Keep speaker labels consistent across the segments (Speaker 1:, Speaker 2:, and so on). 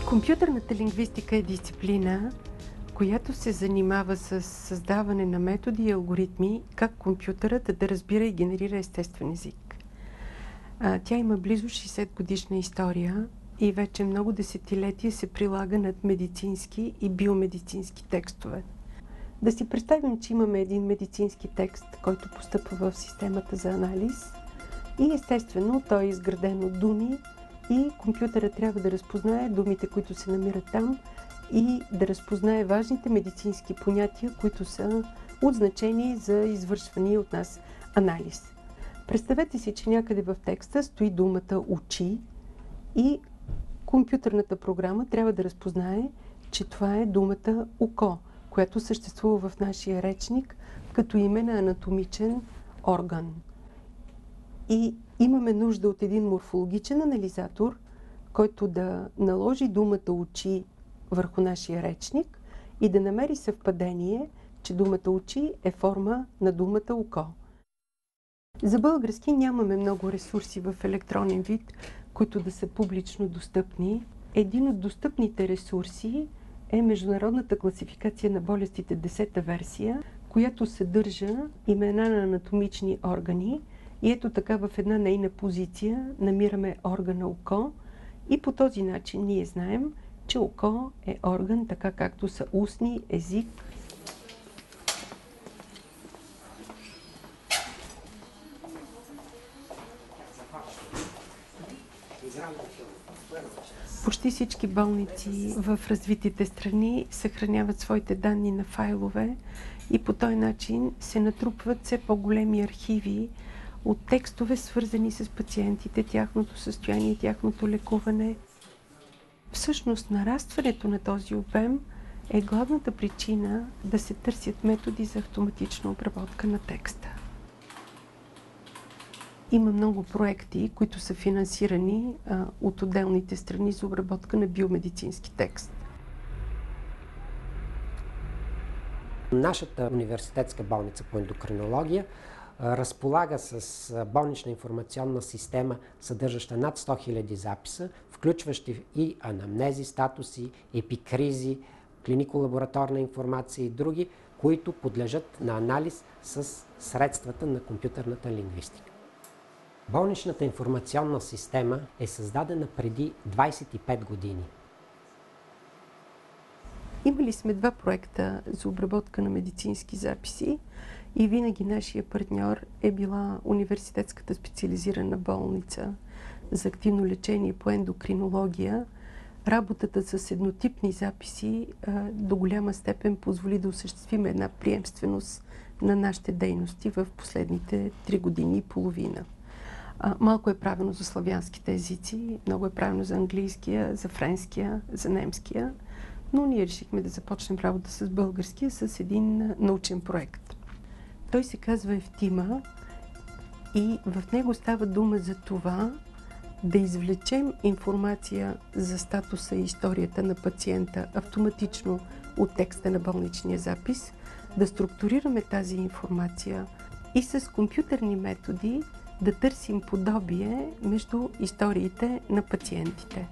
Speaker 1: Компютърната лингвистика е дисциплина, която се занимава с създаване на методи и алгоритми, как компютърът да разбира и генерира естествен език. Тя има близо 60 годишна история и вече много десетилетия се прилага над медицински и биомедицински текстове. Да си представим, че имаме един медицински текст, който постъпва в системата за анализ и естествено той е изграден от думи и компютърът трябва да разпознае думите, които се намират там и да разпознае важните медицински понятия, които са от значение за извършвания от нас анализ. Представете си, че някъде в текста стои думата очи и компютърната програма трябва да разпознае, че това е думата око, която съществува в нашия речник като име на анатомичен орган. И имаме нужда от един морфологичен анализатор, който да наложи думата очи върху нашия речник и да намери съвпадение, че думата очи е форма на думата око. За български нямаме много ресурси в електронен вид, които да са публично достъпни. Един от достъпните ресурси е Международната класификация на болестите 10-та версия, която съдържа имена на анатомични органи. И ето така в една нейна позиция намираме органа око и по този начин ние знаем, че око е орган, така както са устни, език. Почти всички болници в развитите страни съхраняват своите данни на файлове и по този начин се натрупват все по-големи архиви от текстове, свързани с пациентите, тяхното състояние, тяхното лекуване. Всъщност, нарастването на този обем е главната причина да се търсят методи за автоматична обработка на текста. Има много проекти, които са финансирани от отделните страни за обработка на биомедицински текст.
Speaker 2: Нашата университетска болница по ендокринология разполага с болнична информационна система, съдържаща над 100 000 записа, включващи и анамнези, статуси, епикризи, клинико-лабораторна информация и други, които подлежат на анализ с средствата на компютърната лингвистика. Болничната информационна система е създадена преди 25 години.
Speaker 1: Имали сме два проекта за обработка на медицински записи и винаги нашия партньор е била Университетската специализирана болница за активно лечение по ендокринология. Работата с еднотипни записи до голяма степен позволи да осъществим една приемственост на нашите дейности в последните 3 години и половина. Малко е правено за славянските езици, много е правено за английския, за френския, за немския, но ние решихме да започнем работа с българския, с един научен проект. Той се казва Евтима и в него става дума за това да извлечем информация за статуса и историята на пациента автоматично от текста на болничния запис, да структурираме тази информация и с компютърни методи да търсим подобие между историите на пациентите.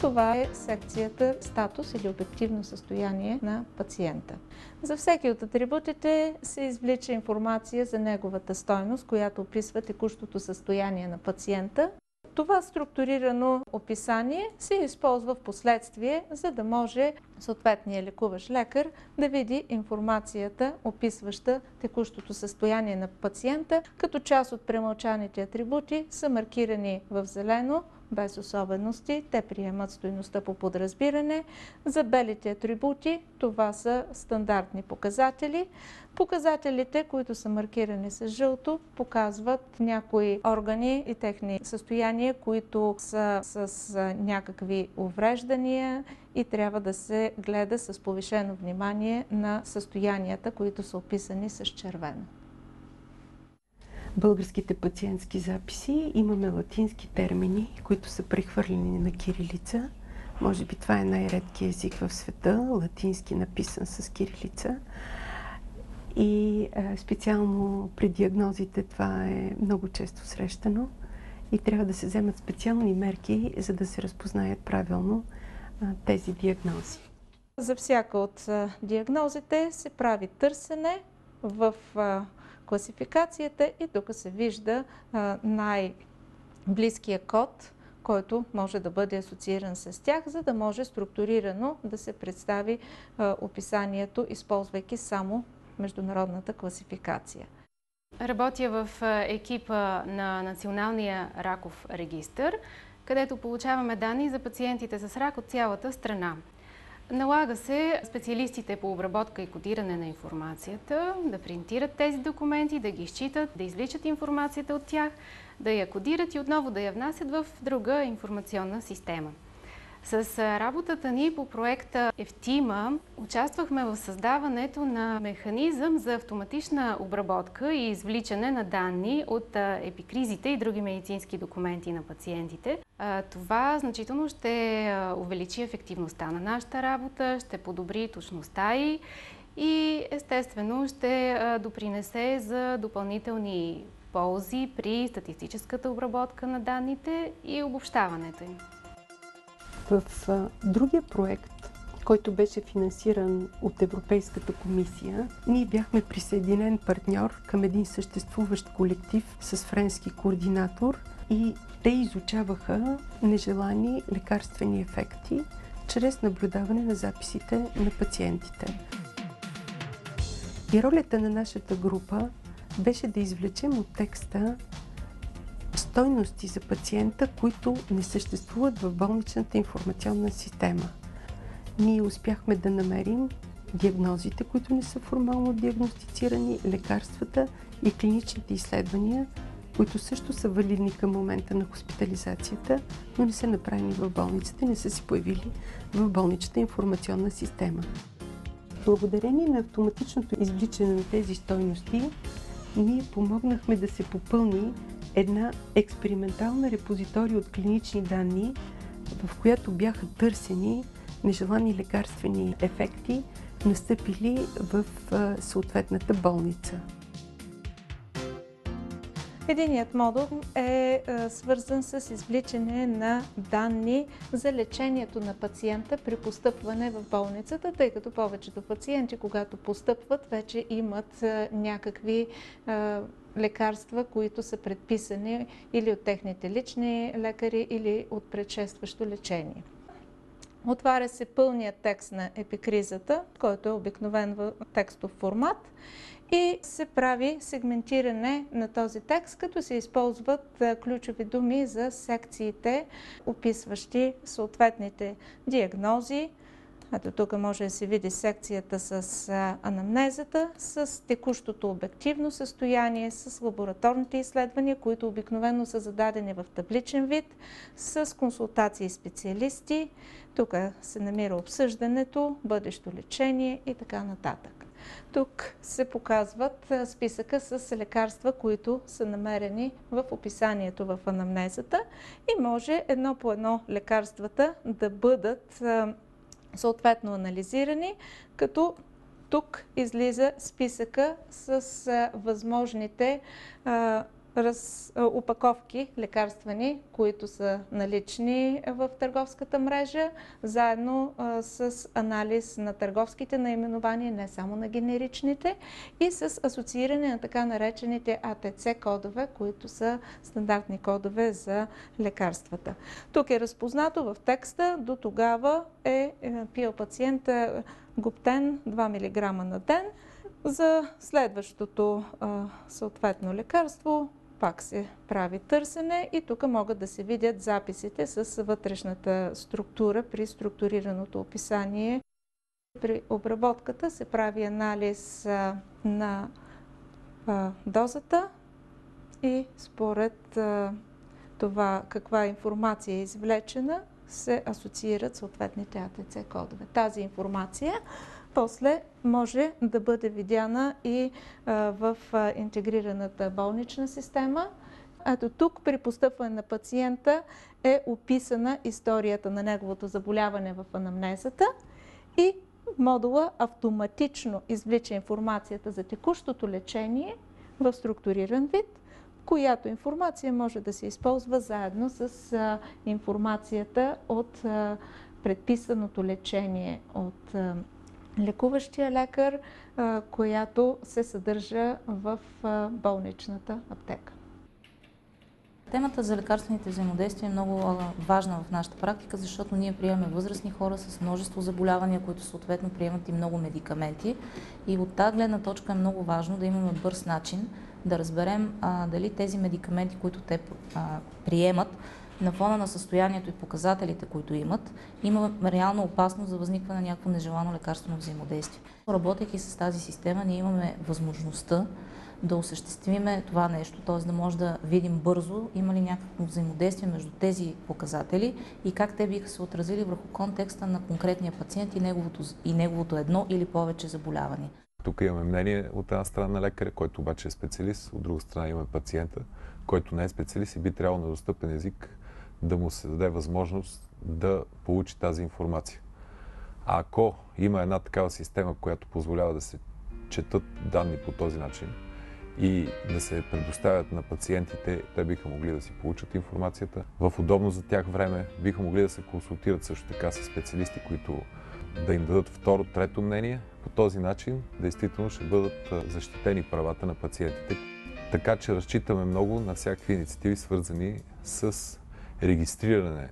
Speaker 3: Това е секцията статус или обективно състояние на пациента. За всеки от атрибутите се извлича информация за неговата стойност, която описва текущото състояние на пациента. Това структурирано описание се използва в последствие, за да може съответният лекуващ лекар да види информацията, описваща текущото състояние на пациента, като част от премълчаните атрибути са маркирани в зелено, без особености. Те приемат стойността по подразбиране. За белите атрибути това са стандартни показатели. Показателите, които са маркирани с жълто, показват някои органи и техни състояния, които са с някакви увреждания и трябва да се гледа с повишено внимание на състоянията, които са описани с червено.
Speaker 1: българските пациентски записи имаме латински термини, които са прехвърлени на кирилица. Може би това е най-редки език в света, латински написан с кирилица. И специално при диагнозите това е много често срещано и трябва да се вземат специални мерки, за да се разпознаят правилно тези диагнози.
Speaker 3: За всяка от диагнозите се прави търсене в класификацията и тук се вижда най-близкия код, който може да бъде асоцииран с тях, за да може структурирано да се представи описанието, използвайки само международната класификация.
Speaker 4: Работя в екипа на Националния раков регистър, където получаваме данни за пациентите с рак от цялата страна. Налага се специалистите по обработка и кодиране на информацията да принтират тези документи, да ги изчитат, да извличат информацията от тях, да я кодират и отново да я внасят в друга информационна система. С работата ни по проекта ЕФТИМА участвахме в създаването на механизъм за автоматична обработка и извличане на данни от епикризите и други медицински документи на пациентите. Това значително ще увеличи ефективността на нашата работа, ще подобри точността и естествено ще допринесе за допълнителни ползи при статистическата обработка на данните и обобщаването им.
Speaker 1: В другия проект, който беше финансиран от Европейската комисия, ние бяхме присъединен партньор към един съществуващ колектив с френски координатор и те изучаваха нежелани лекарствени ефекти чрез наблюдаване на записите на пациентите. И ролята на нашата група беше да извлечем от текста стойности за пациента, които не съществуват в болничната информационна система. Ние успяхме да намерим диагнозите, които не са формално диагностицирани, лекарствата и клиничните изследвания, които също са валидни към момента на хоспитализацията, но не са направени в болницата и не са се появили в болничната информационна система. Благодарение на автоматичното извличане на тези стойности, ние помогнахме да се попълни една експериментална репозитория от клинични данни, в която бяха търсени нежелани лекарствени ефекти, настъпили в съответната болница.
Speaker 3: Единият модул е свързан с извличане на данни за лечението на пациента при постъпване в болницата, тъй като повечето пациенти, когато постъпват, вече имат някакви лекарства, които са предписани или от техните лични лекари, или от предшестващо лечение. Отваря се пълният текст на епикризата, който е обикновен в текстов формат, и се прави сегментиране на този текст, като се използват ключови думи за секциите, описващи съответните диагнози. Ето тук може да се види секцията с анамнезата, с текущото обективно състояние, с лабораторните изследвания, които обикновено са зададени в табличен вид, с консултации с специалисти. Тук се намира обсъждането, бъдещо лечение и така нататък. Тук се показват списъка с лекарства, които са намерени в описанието в анамнезата и може едно по едно лекарствата да бъдат съответно анализирани, като тук излиза списъка с възможните опаковки лекарствени, които са налични в търговската мрежа, заедно с анализ на търговските наименования, не само на генеричните, и с асоцииране на така наречените АТЦ кодове, които са стандартни кодове за лекарствата. Тук е разпознато в текста, до тогава е пил пациента Гоптен 2 мг на ден. За следващото съответно лекарство пак се прави търсене и тук могат да се видят записите с вътрешната структура при структурираното описание. При обработката се прави анализ на дозата и според това каква информация е извлечена, се асоциират съответните АТЦ кодове. Тази информация после може да бъде видяна и в интегрираната болнична система. Ето тук при постъпване на пациента е описана историята на неговото заболяване в анамнезата и модула автоматично извлича информацията за текущото лечение в структуриран вид, която информация може да се използва заедно с информацията от предписаното лечение от лекуващия лекар, която се съдържа в болничната аптека.
Speaker 5: Темата за лекарствените взаимодействия е много важна в нашата практика, защото ние приемаме възрастни хора с множество заболявания, които съответно приемат и много медикаменти. И от тази гледна точка е много важно да имаме бърз начин да разберем дали тези медикаменти, които те приемат, на фона на състоянието и показателите, които имат, има реална опасност за възникване на някакво нежелано лекарствено взаимодействие. Работейки с тази система, ние имаме възможността да осъществиме това нещо, т.е. да може да видим бързо има ли някакво взаимодействие между тези показатели и как те биха се отразили върху контекста на конкретния пациент и неговото едно или повече заболяване.
Speaker 6: Тук имаме мнение от една страна на лекаря, който обаче е специалист, от друга страна имаме пациента, който не е специалист и би трябвало на достъпен език да му се даде възможност да получи тази информация. А ако има една такава система, която позволява да се четат данни по този начин и да се предоставят на пациентите, те биха могли да си получат информацията в удобно за тях време, биха могли да се консултират също така с специалисти, които да им дадат второ, трето мнение. По този начин действително ще бъдат защитени правата на пациентите. Така че разчитаме много на всякакви инициативи, свързани с регистриране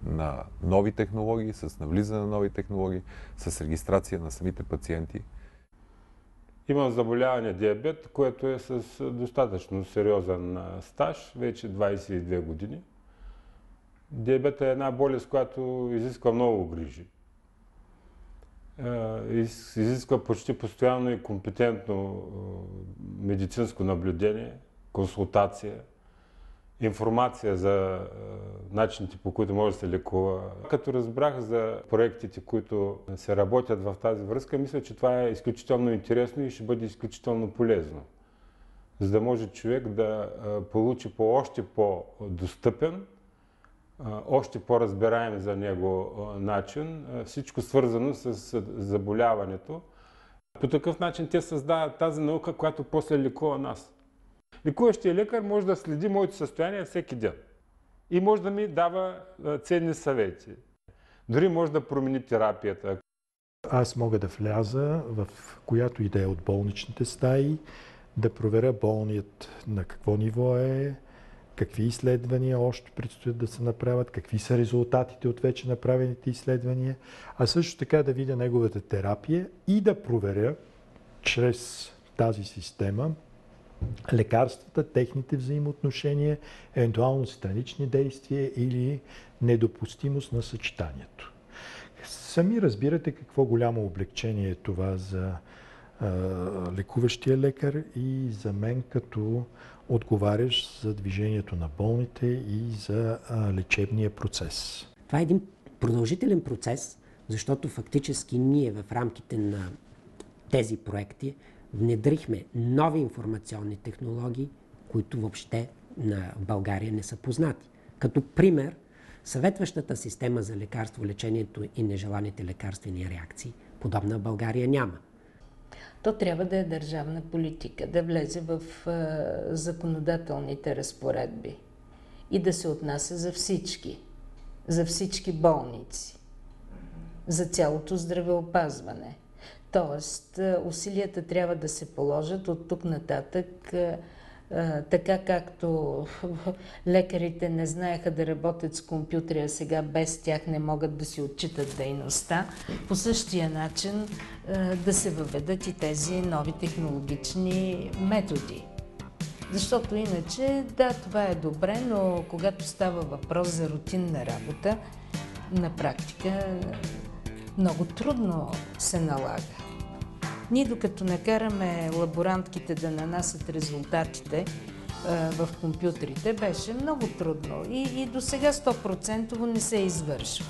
Speaker 6: на нови технологии, с навлизане на нови технологии, с регистрация на самите пациенти.
Speaker 7: Имам заболяване диабет, което е с достатъчно сериозен стаж, вече 22 години. Диабет е една болест, която изисква много грижи. Изисква почти постоянно и компетентно медицинско наблюдение, консултация, информация за начините, по които може да се лекува. Като разбрах за проектите, които се работят в тази връзка, мисля, че това е изключително интересно и ще бъде изключително полезно. За да може човек да получи по още по-достъпен, още по-разбираем за него начин всичко свързано с заболяването. По такъв начин те създават тази наука, която после лекува нас. Лекуващия лекар може да следи моето състояние всеки ден и може да ми дава ценни съвети. Дори може да промени терапията.
Speaker 8: Аз мога да вляза в която идея от болничните стаи, да проверя болният на какво ниво е, какви изследвания още предстоят да се направят, какви са резултатите от вече направените изследвания, а също така да видя неговата терапия и да проверя чрез тази система лекарствата, техните взаимоотношения, евентуално странични действия или недопустимост на съчетанието. Сами разбирате какво голямо облегчение е това за лекуващия лекар и за мен като отговарящ за движението на болните и за лечебния процес.
Speaker 2: Това е един продължителен процес, защото фактически ние в рамките на тези проекти внедрихме нови информационни технологии, които въобще на България не са познати. Като пример, съветващата система за лекарство, лечението и нежеланите лекарствени реакции, подобна в България няма.
Speaker 9: То трябва да е държавна политика, да влезе в законодателните разпоредби и да се отнася за всички болници, за цялото здравеопазване. Тоест, усилията трябва да се положат от тук нататък, така както лекарите не знаеха да работят с компютри, а сега без тях не могат да си отчитат дейността, по същия начин да се въведат и тези нови технологични методи. Защото иначе, да, това е добре, но когато става въпрос за рутинна работа, на практика много трудно се налага. Ние докато накараме лаборантките да нанасят резултатите в компютрите, беше много трудно и до сега 100% не се извършва.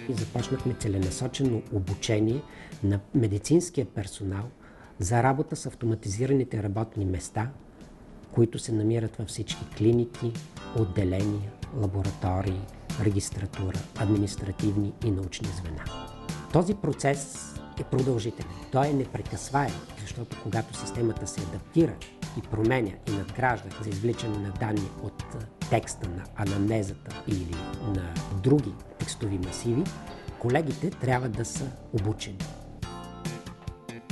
Speaker 2: и започнахме целенасочено обучение на медицинския персонал за работа с автоматизираните работни места, които се намират във всички клиники, отделения, лаборатории, регистратура, административни и научни звена. Този процес е продължителен. Той е непрекъсваем, защото когато системата се адаптира и променя и надгражда за извличане на данни от текста на анамнезата или на други текстови масиви, колегите трябва да са обучени.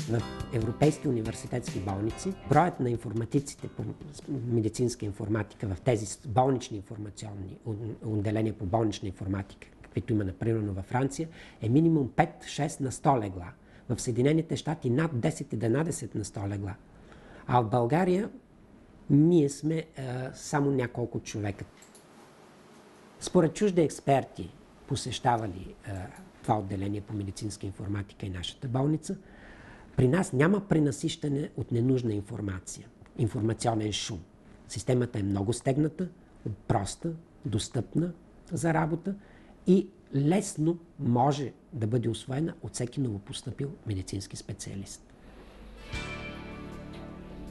Speaker 2: В европейски университетски болници броят на информатиците по медицинска информатика в тези болнични информационни отделения по болнична информатика, каквито има, например, във Франция, е минимум 5-6 на 100 легла. В Съединените щати над 10-11 на 100 легла. А в България ние сме само няколко човека. Според чужди експерти, посещавали това отделение по медицинска информатика и нашата болница, при нас няма пренасищане от ненужна информация, информационен шум. Системата е много стегната, проста, достъпна за работа и лесно може да бъде усвоена от всеки новопостъпил медицински специалист.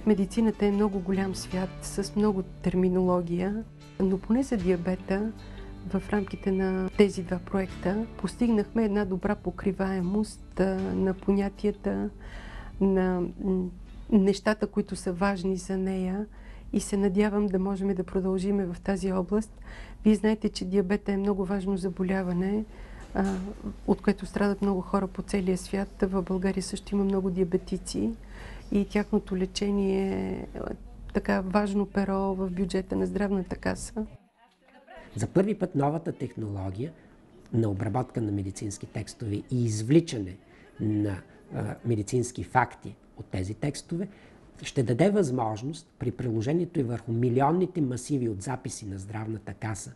Speaker 1: Медицината е много голям свят с много терминология, но поне за диабета в рамките на тези два проекта постигнахме една добра покриваемост на понятията, на нещата, които са важни за нея и се надявам да можем да продължим в тази област. Вие знаете, че диабета е много важно заболяване, от което страдат много хора по целия свят. В България също има много диабетици и тяхното лечение е така важно перо в бюджета на Здравната каса.
Speaker 2: За първи път новата технология на обработка на медицински текстове и извличане на медицински факти от тези текстове ще даде възможност при приложението и върху милионните масиви от записи на Здравната каса,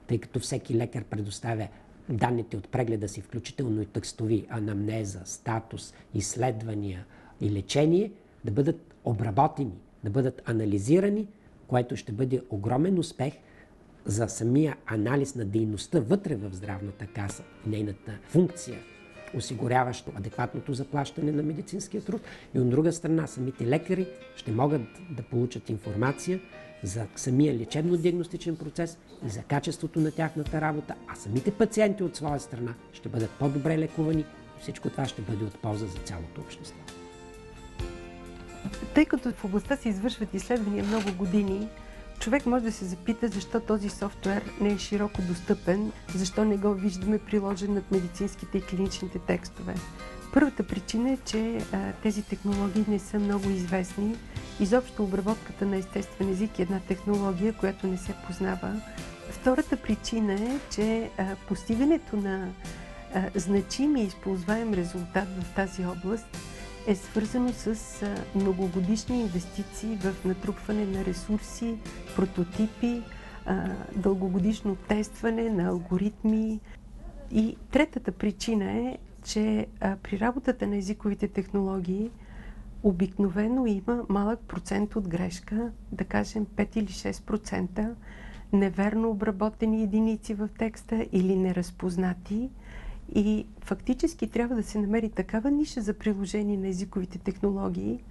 Speaker 2: тъй като всеки лекар предоставя данните от прегледа си, включително и текстови, анамнеза, статус, изследвания и лечение, да бъдат обработени, да бъдат анализирани, което ще бъде огромен успех за самия анализ на дейността вътре в Здравната каса, нейната функция, осигуряващо адекватното заплащане на медицинския труд, и от друга страна самите лекари ще могат да получат информация за самия лечебно-диагностичен процес и за качеството на тяхната работа, а самите пациенти от своя страна ще бъдат по-добре лекувани и всичко това ще бъде от полза за цялото общество.
Speaker 1: Тъй като в областта се извършват изследвания много години, човек може да се запита защо този софтуер не е широко достъпен, защо не го виждаме приложен над медицинските и клиничните текстове. Първата причина е, че тези технологии не са много известни. Изобщо обработката на естествен език е една технология, която не се познава. Втората причина е, че постигането на значим и използваем резултат в тази област е свързано с многогодишни инвестиции в натрупване на ресурси, прототипи, дългогодишно тестване на алгоритми. И третата причина е, че при работата на езиковите технологии обикновено има малък процент от грешка, да кажем 5 или 6%, неверно обработени единици в текста или неразпознати. И фактически трябва да се намери такава ниша за приложение на езиковите технологии,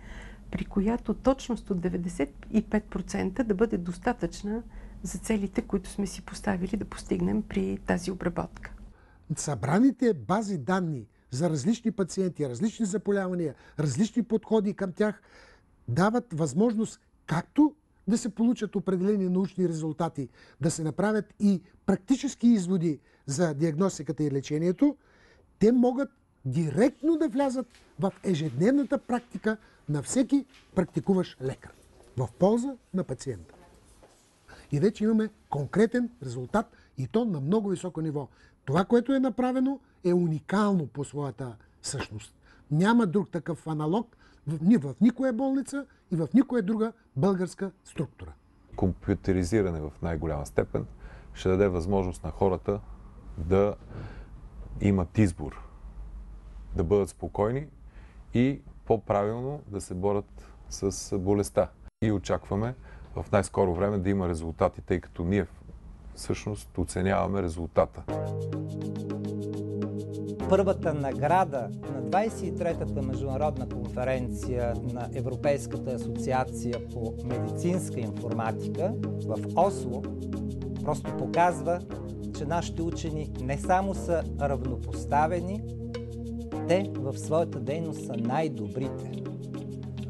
Speaker 1: при която точност от 95% да бъде достатъчна за целите, които сме си поставили да постигнем при тази обработка.
Speaker 10: Събраните бази данни за различни пациенти, различни заболявания, различни подходи към тях дават възможност както да се получат определени научни резултати, да се направят и практически изводи за диагностиката и лечението, те могат директно да влязат в ежедневната практика на всеки практикуващ лекар, в полза на пациента. И вече имаме конкретен резултат и то на много високо ниво. Това, което е направено, е уникално по своята същност. Няма друг такъв аналог ни в никоя болница и в никоя друга българска структура.
Speaker 6: Компютъризиране в най-голяма степен ще даде възможност на хората да имат избор, да бъдат спокойни и по-правилно да се борят с болестта. И очакваме в най-скоро време да има резултати, тъй като ние всъщност оценяваме резултата.
Speaker 11: първата награда на 23-та международна конференция на Европейската асоциация по медицинска информатика в Осло просто показва, че нашите учени не само са равнопоставени, те в своята дейност са най-добрите.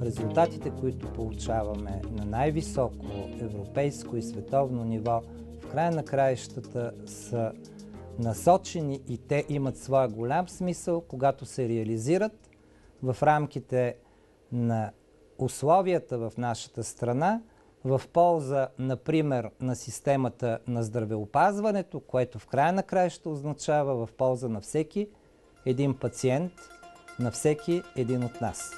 Speaker 11: Резултатите, които получаваме на най-високо европейско и световно ниво, в края на краищата са насочени и те имат своя голям смисъл, когато се реализират в рамките на условията в нашата страна, в полза, например, на системата на здравеопазването, което в края на краищата означава в полза на всеки един пациент, на всеки един от нас.